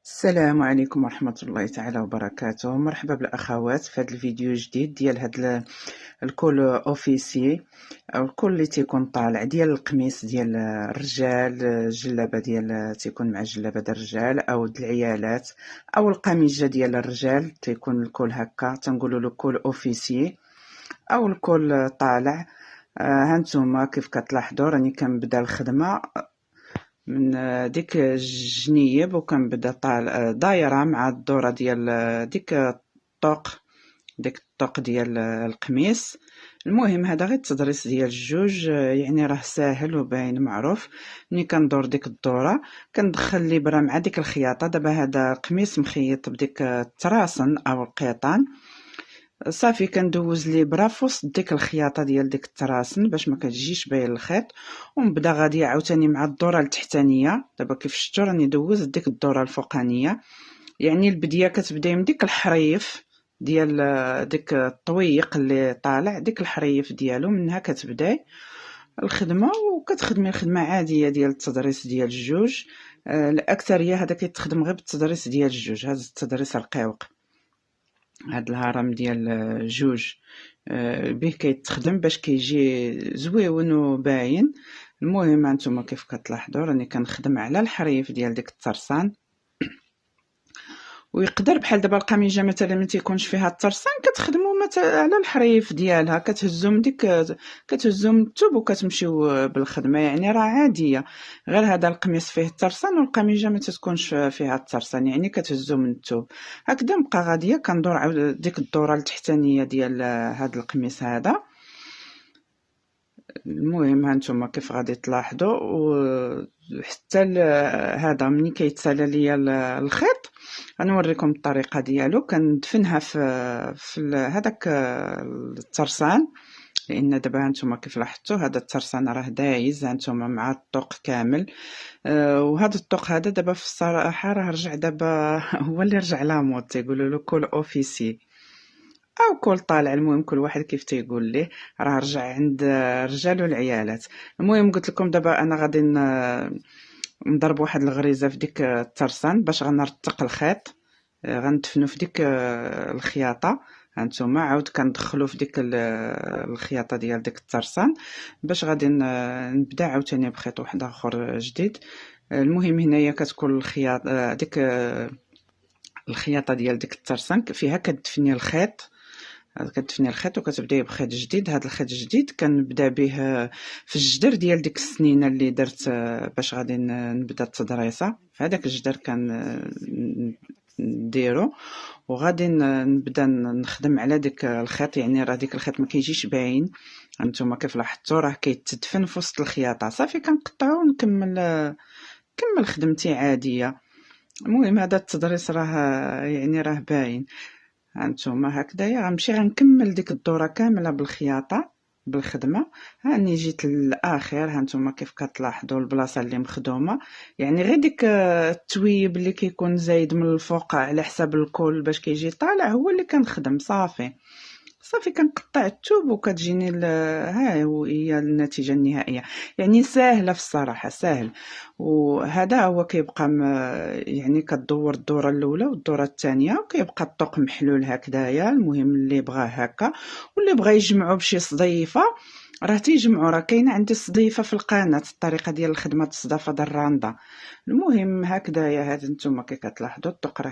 السلام عليكم ورحمة الله تعالى وبركاته. مرحبا بالأخوات في هذا الفيديو الجديد ديال هذا الكول اوفيسي أو الكول اللي تيكون طالع ديال القميص ديال الرجال، الجلابة ديال تيكون مع الجلابة ديال الرجال أو العيالات أو القميجة ديال الرجال، تيكون الكول هكا تنقولوا له كول اوفيسي أو الكول طالع. هانتوما كيف كتلاحظوا راني كنبدا الخدمة من ديك الجنيب وكنبدا دايره مع الدوره ديال ديك الطوق ديال القميص. المهم هذا غير التضريس ديال الجوج، يعني راه ساهل وباين معروف. ملي كندور ديك الدوره كندخل الابره مع ديك الخياطه. دابا هذا القميص مخيط بديك التراسن او القيطان، صافي كندوز الابره في وسط ديك الخياطه ديال ديك التراسن باش ما كتجيش باين الخيط، ونبدا غادي عاوتاني مع الدوره التحتانيه. دابا كيف شفتوا راني دوزت ديك الدوره الفوقانيه، يعني البديه كتبداي من ديك الحريف ديال ديك الطويق اللي طالع، ديك الحريف ديالو منها كتبداي الخدمه وكتخدمي الخدمه عاديه ديال التضريس ديال الجوج. الاكثريه هذا كيتخدم غير بالتضريس ديال الجوج، هذا التضريس رقيق. هاد الهرم ديال جوج به كيتخدم باش كيجي زويون وباين. المهم هانتوما كيف كتلاحظوا راني كنخدم على الحريف ديال ديك الترسان. ويقدر بحال دابا القميجه مثلا ما تيكونش فيها الترسان كتخدموا على الحريف ديالها، كتهزوا من ديك كتهزوا من الثوب وكتمشيو بالخدمه، يعني راه عاديه. غير هذا القميص فيه الترسان والقميجه ما تكونش فيها الترسان، يعني كتهزوا من الثوب هكذا. نبقى غاديه كندور عاود ديك الدوره التحتانيه ديال هذا القميص هذا. المهم هانتوما كيف غادي تلاحظوا وحتى هذا ملي كيتسالى ليا الخيط غنوريكم الطريقه ديالو. كندفنها في هذاك الترسان، لان دابا هانتوما كيف لاحظتوا هذا الترسان راه دايز هانتوما مع الطوق كامل. وهذا الطوق هذا دابا في الصراحه راه رجع دابا هو اللي رجع لامود، تيقولوا له كول اوفيسي او كل طالع. المهم كل واحد كيف تيقول ليه، راه رجع عند الرجال والعيالات. المهم قلت لكم دابا انا غادي نضرب واحد الغريزه في ديك الترسان باش غنرتق الخيط، غندفنو في ديك الخياطه. هانتوما عاود كندخلو في ديك الخياطه ديال ديك الترسان باش غادي نبدا عاوتاني بخيط واحد اخر جديد. المهم هنايا كتكون الخياطه ديك الخياطه ديال ديك الترسان فيها كتدفني الخيط، كتدفني الخيط وكتبداي بخيط جديد. هذا الخيط الجديد كنبدا به في الجدر ديال ديك السنينه اللي درت باش غادي نبدا التضريسه. في هذاك الجدر نديرو وغادي نبدا نخدم على ديك الخيط، يعني راه ديك الخيط ما كيجيش باين. هانتوما كيف لاحظتوا راه كيتدفن في وسط الخياطه. صافي كنقطعو ونكمل خدمتي عاديه. المهم هذا التضريس راه يعني راه باين. هانتوما هكذايا غنمشي غنكمل ديك الدوره كامله بالخياطه بالخدمه. هاني جيت للاخر، هانتوما كيف كتلاحظوا البلاصه اللي مخدومه، يعني غير ديك التويب اللي كيكون زايد من الفوق على حساب الكول باش كيجي طالع هو اللي كنخدم. صافي كنقطع الثوب وكتجيني ها هي النتيجه النهائيه. يعني ساهله في الصراحه، ساهل. وهذا هو كيبقى يعني كدور الدوره الاولى والدوره الثانيه وكيبقى الطوق محلول هكذايا. المهم اللي بغاه هكا واللي بغى يجمعو بشي صديفه راه تيجمعوا. راه كاينه عندي صديفه في القناه، الطريقه ديال الخدمه الصدافه الرانده. المهم هكذايا. هذا نتوما كي كتلاحظوا الطوق راه